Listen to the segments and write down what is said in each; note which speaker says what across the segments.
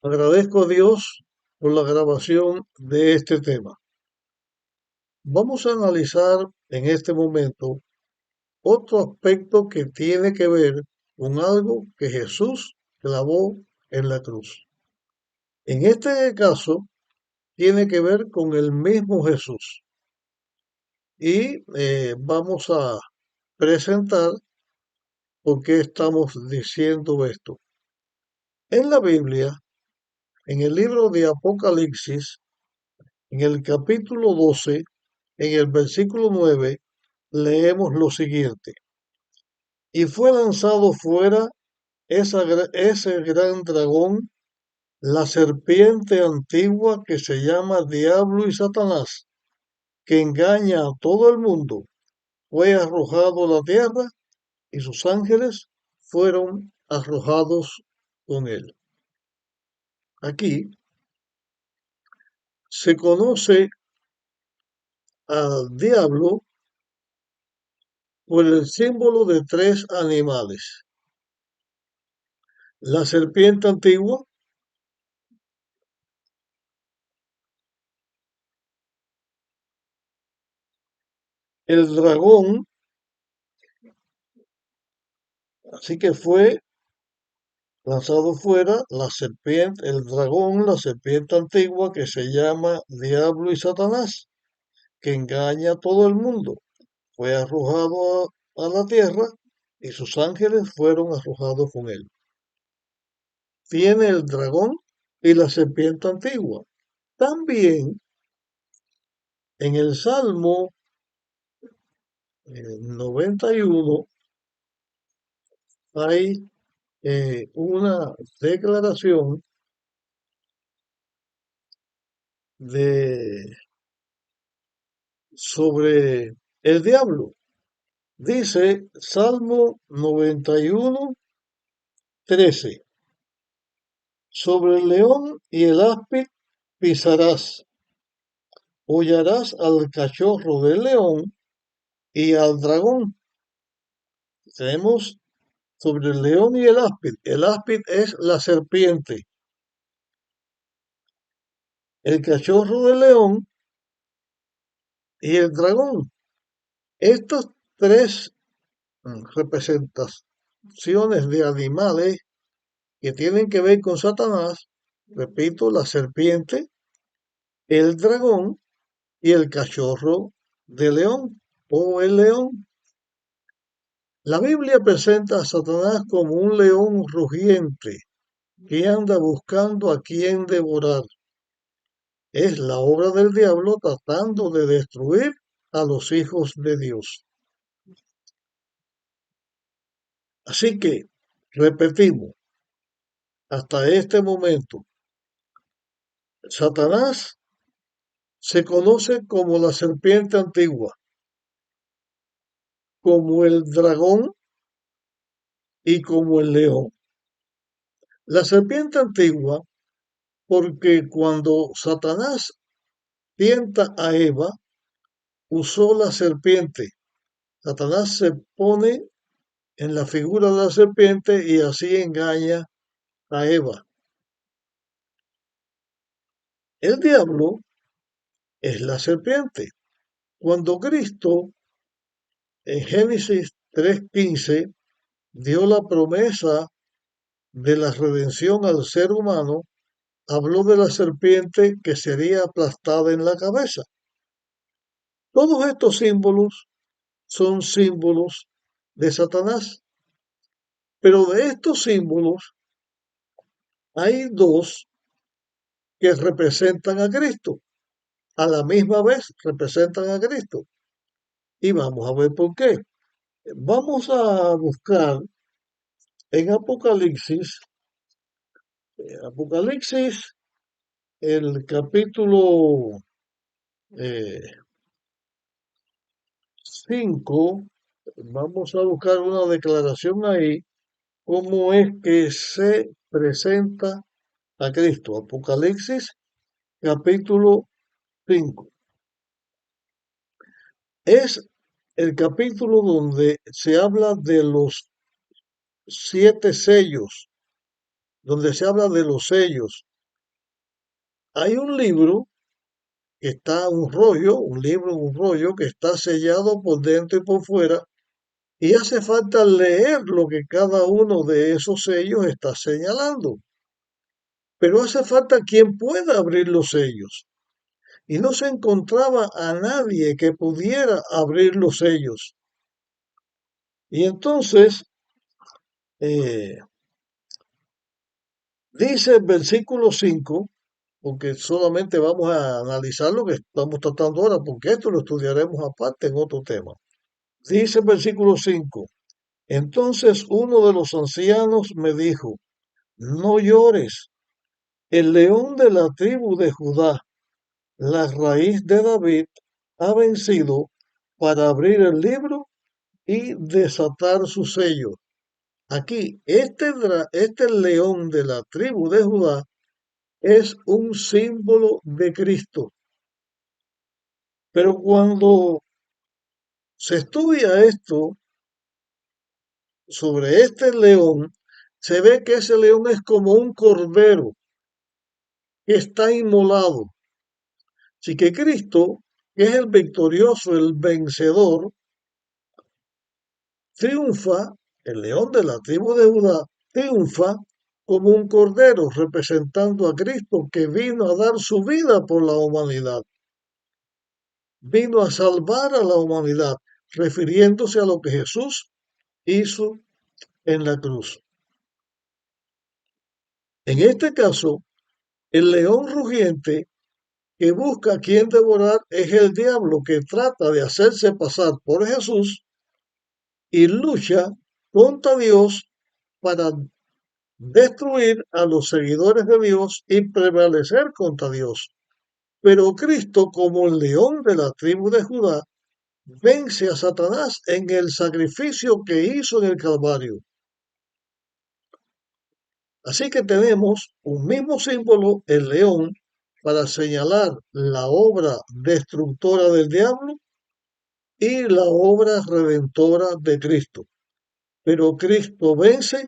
Speaker 1: Agradezco a Dios por la grabación de este tema. Vamos a analizar en este momento otro aspecto que tiene que ver con algo que Jesús clavó en la cruz. En este caso, tiene que ver con el mismo Jesús. Y vamos a presentar por qué estamos diciendo esto. En la Biblia, en el libro de Apocalipsis, en el capítulo 12, en el versículo 9, leemos lo siguiente. Y fue lanzado fuera ese gran dragón, la serpiente antigua que se llama Diablo y Satanás, que engaña a todo el mundo. Fue arrojado a la tierra y sus ángeles fueron arrojados con él. Aquí se conoce al diablo por el símbolo de tres animales. La serpiente antigua, el dragón, así que fue lanzado fuera el dragón, la serpiente antigua que se llama Diablo y Satanás, que engaña a todo el mundo. Fue arrojado a la tierra y sus ángeles fueron arrojados con él. Tiene el dragón y la serpiente antigua. También en el Salmo 91 hay una declaración de, sobre el diablo. Dice Salmo 91:13. Sobre el león y el áspid pisarás, hollarás al cachorro del león y al dragón. Tenemos sobre el león y el áspid. El áspid es la serpiente. El cachorro del león y el dragón. Estas tres representaciones de animales que tienen que ver con Satanás, repito, la serpiente, el dragón y el cachorro de león o el león. La Biblia presenta a Satanás como un león rugiente que anda buscando a quien devorar. Es la obra del diablo tratando de destruir a los hijos de Dios. Así que, repetimos, hasta este momento, Satanás se conoce como la serpiente antigua, como el dragón y como el león. La serpiente antigua, porque cuando Satanás tienta a Eva, usó la serpiente. Satanás se pone en la figura de la serpiente y así engaña a Eva. El diablo es la serpiente. Cuando Cristo en Génesis 3:15 dio la promesa de la redención al ser humano, habló de la serpiente que sería aplastada en la cabeza. Todos estos símbolos son símbolos de Satanás, pero de estos símbolos hay dos que representan a Cristo, a la misma vez representan a Cristo. Y vamos a ver por qué. Vamos a buscar en Apocalipsis, el capítulo 5, vamos a buscar una declaración ahí, cómo es que se presenta a Cristo. Apocalipsis capítulo 5. Es el capítulo donde se habla de los 7 sellos, donde se habla de los sellos. hay un libro que está un rollo que está sellado por dentro y por fuera, y hace falta leer lo que cada uno de esos sellos está señalando. Pero hace falta quien pueda abrir los sellos. Y no se encontraba a nadie que pudiera abrir los sellos. Y entonces eh, dice el versículo 5, porque solamente vamos a analizar lo que estamos tratando ahora, porque esto lo estudiaremos aparte en otro tema. Dice el versículo 5, entonces uno de los ancianos me dijo, no llores, el león de la tribu de Judá, la raíz de David, ha vencido para abrir el libro y desatar su sello. Aquí, este león de la tribu de Judá es un símbolo de Cristo. Pero cuando se estudia esto sobre este león, se ve que ese león es como un cordero que está inmolado. Así que Cristo, que es el victorioso, el vencedor, triunfa, el león de la tribu de Judá, triunfa como un cordero representando a Cristo que vino a dar su vida por la humanidad, vino a salvar a la humanidad, refiriéndose a lo que Jesús hizo en la cruz. En este caso, el león rugiente que busca a quien devorar es el diablo que trata de hacerse pasar por Jesús y lucha contra Dios para destruir a los seguidores de Dios y prevalecer contra Dios. Pero Cristo, como el león de la tribu de Judá, vence a Satanás en el sacrificio que hizo en el Calvario. Así que tenemos un mismo símbolo, el león, para señalar la obra destructora del diablo y la obra redentora de Cristo. Pero Cristo vence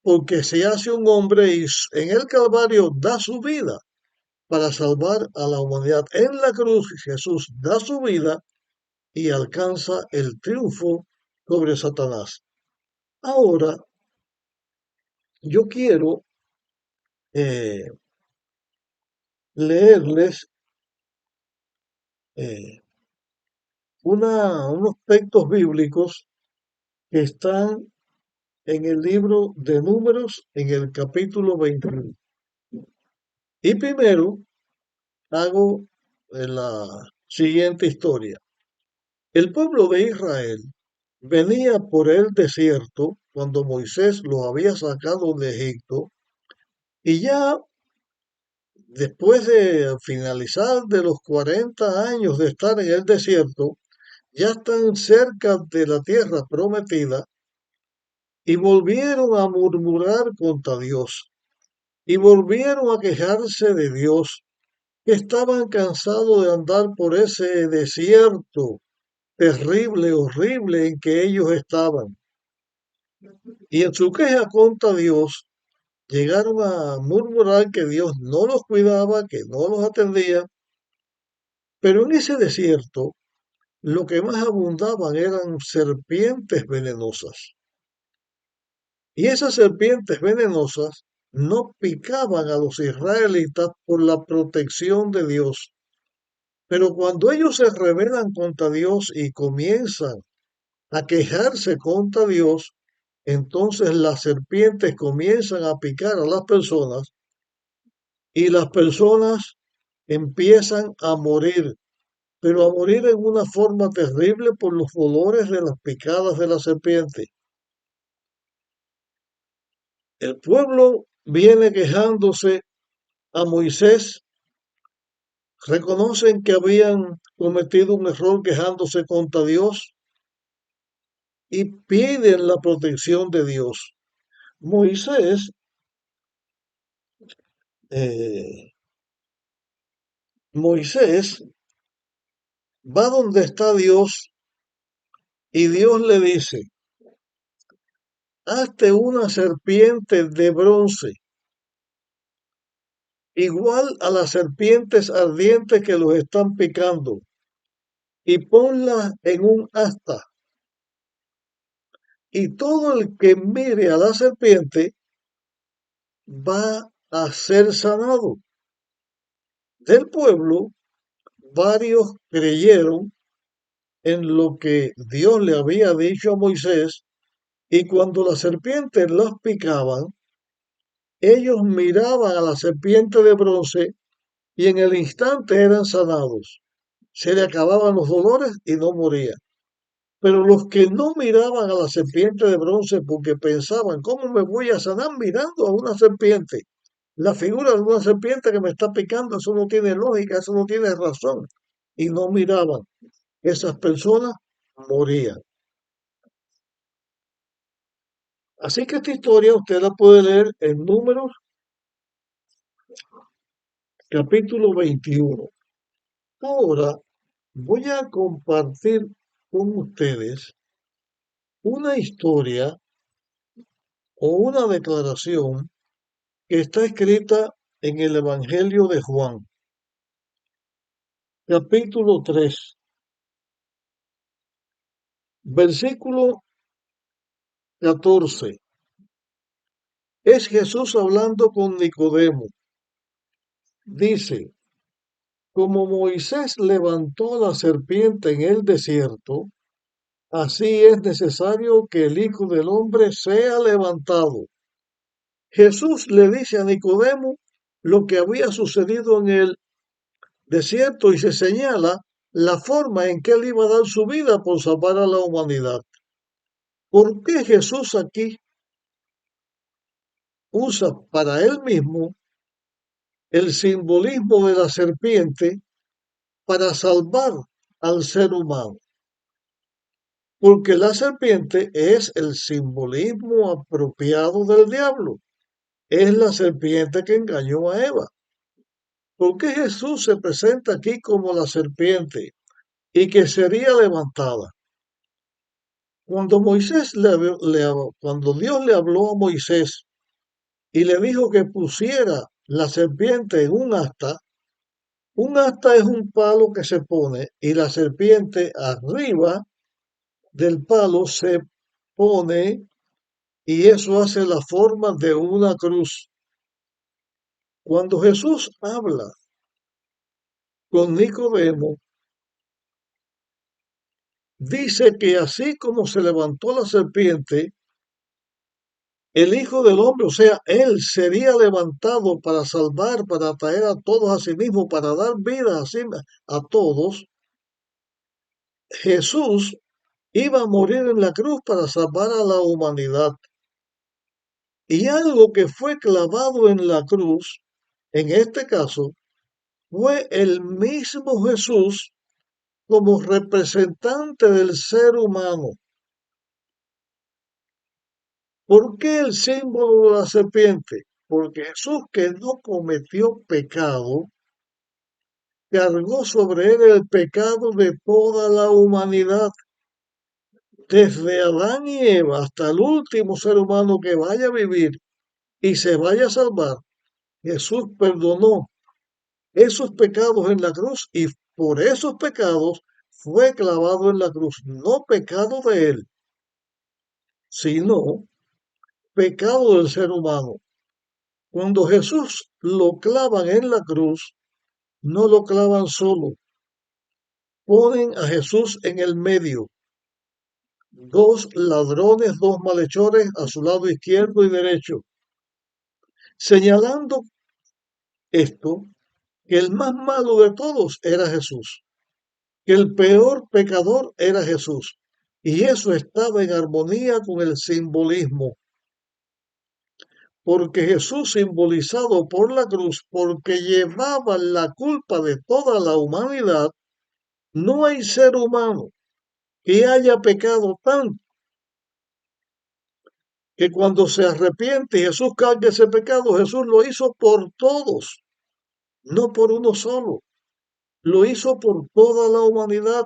Speaker 1: porque se hace un hombre y en el Calvario da su vida para salvar a la humanidad. En la cruz Jesús da su vida y alcanza el triunfo sobre Satanás. Ahora, yo quiero eh, leerles eh, unos textos bíblicos que están en el libro de Números en el capítulo 21. Y primero hago la siguiente historia. El pueblo de Israel venía por el desierto cuando Moisés los había sacado de Egipto y ya después de finalizar de los 40 años de estar en el desierto, ya están cerca de la tierra prometida y volvieron a murmurar contra Dios y volvieron a quejarse de Dios, que estaban cansados de andar por ese desierto terrible, horrible en que ellos estaban. Y en su queja contra Dios, llegaron a murmurar que Dios no los cuidaba, que no los atendía, pero en ese desierto lo que más abundaban eran serpientes venenosas. Y esas serpientes venenosas no picaban a los israelitas por la protección de Dios. Pero cuando ellos se rebelan contra Dios y comienzan a quejarse contra Dios, entonces las serpientes comienzan a picar a las personas y las personas empiezan a morir, pero a morir en una forma terrible por los dolores de las picadas de la serpiente. El pueblo viene quejándose a Moisés, reconocen que habían cometido un error quejándose contra Dios y piden la protección de Dios. Moisés, eh, Moisés va donde está Dios y Dios le dice, hazte una serpiente de bronce igual a las serpientes ardientes que los están picando, y ponlas en un asta. Y todo el que mire a la serpiente va a ser sanado. Del pueblo, varios creyeron en lo que Dios le había dicho a Moisés, y cuando las serpientes las picaban, ellos miraban a la serpiente de bronce y en el instante eran sanados. Se le acababan los dolores y no morían. Pero los que no miraban a la serpiente de bronce porque pensaban, ¿cómo me voy a sanar mirando a una serpiente? La figura de una serpiente que me está picando, eso no tiene lógica, eso no tiene razón. Y no miraban. Esas personas morían. Así que esta historia usted la puede leer en Números capítulo 21. Ahora voy a compartir con ustedes una historia o una declaración que está escrita en el Evangelio de Juan, capítulo 3, versículo 14. Es Jesús hablando con Nicodemo. Dice, como Moisés levantó la serpiente en el desierto, así es necesario que el Hijo del Hombre sea levantado. Jesús le dice a Nicodemo lo que había sucedido en el desierto y se señala la forma en que él iba a dar su vida por salvar a la humanidad. ¿Por qué Jesús aquí usa para él mismo el simbolismo de la serpiente para salvar al ser humano? Porque la serpiente es el simbolismo apropiado del diablo. Es la serpiente que engañó a Eva. ¿Por qué Jesús se presenta aquí como la serpiente y que sería levantada? Cuando Dios le habló a Moisés y le dijo que pusiera la serpiente en un asta es un palo que se pone y la serpiente arriba del palo se pone y eso hace la forma de una cruz. Cuando Jesús habla con Nicodemo, dice que así como se levantó la serpiente, el Hijo del Hombre, o sea, Él sería levantado para salvar, para traer a todos a sí mismo, para dar vida a todos. Jesús iba a morir en la cruz para salvar a la humanidad. Y algo que fue clavado en la cruz, en este caso, fue el mismo Jesús como representante del ser humano. ¿Por qué el símbolo de la serpiente? Porque Jesús, que no cometió pecado, cargó sobre él el pecado de toda la humanidad, desde Adán y Eva hasta el último ser humano que vaya a vivir y se vaya a salvar. Jesús perdonó esos pecados en la cruz y por esos pecados fue clavado en la cruz. No pecado de él, sino pecado del ser humano. Cuando Jesús lo clavan en la cruz, no lo clavan solo, ponen a Jesús en el medio. Dos ladrones, dos malhechores a su lado izquierdo y derecho, señalando esto, que el más malo de todos era Jesús, que el peor pecador era Jesús. Y eso estaba en armonía con el simbolismo, porque Jesús simbolizado por la cruz, porque llevaba la culpa de toda la humanidad, no hay ser humano que haya pecado tanto que cuando se arrepiente y Jesús carga ese pecado, Jesús lo hizo por todos, no por uno solo, lo hizo por toda la humanidad.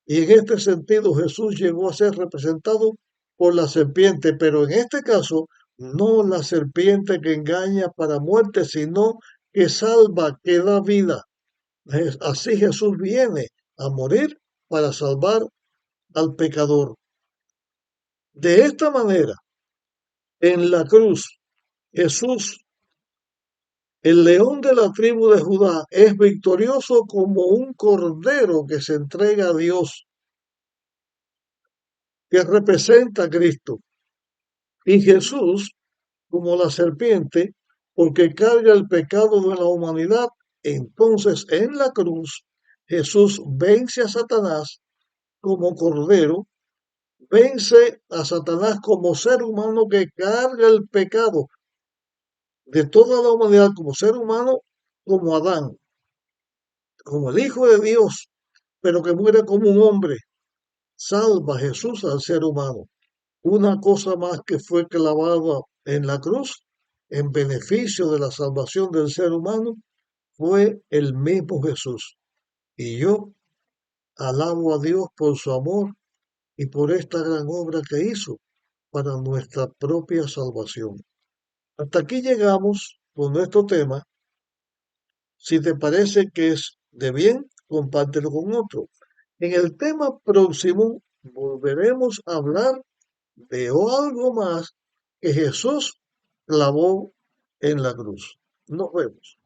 Speaker 1: Y en este sentido Jesús llegó a ser representado por la serpiente, pero en este caso no la serpiente que engaña para muerte, sino que salva, que da vida. Así Jesús viene a morir para salvar al pecador. De esta manera, en la cruz, Jesús, el león de la tribu de Judá, es victorioso como un cordero que se entrega a Dios, que representa a Cristo. Y Jesús, como la serpiente, porque carga el pecado de la humanidad, entonces en la cruz Jesús vence a Satanás como cordero, vence a Satanás como ser humano que carga el pecado de toda la humanidad como ser humano, como Adán, como el Hijo de Dios, pero que muere como un hombre. Salva Jesús al ser humano. Una cosa más que fue clavada en la cruz en beneficio de la salvación del ser humano fue el mismo Jesús. Y yo alabo a Dios por su amor y por esta gran obra que hizo para nuestra propia salvación. Hasta aquí llegamos con nuestro tema. Si te parece que es de bien, compártelo con otro. En el tema próximo volveremos a hablar de algo más que Jesús clavó en la cruz. Nos vemos.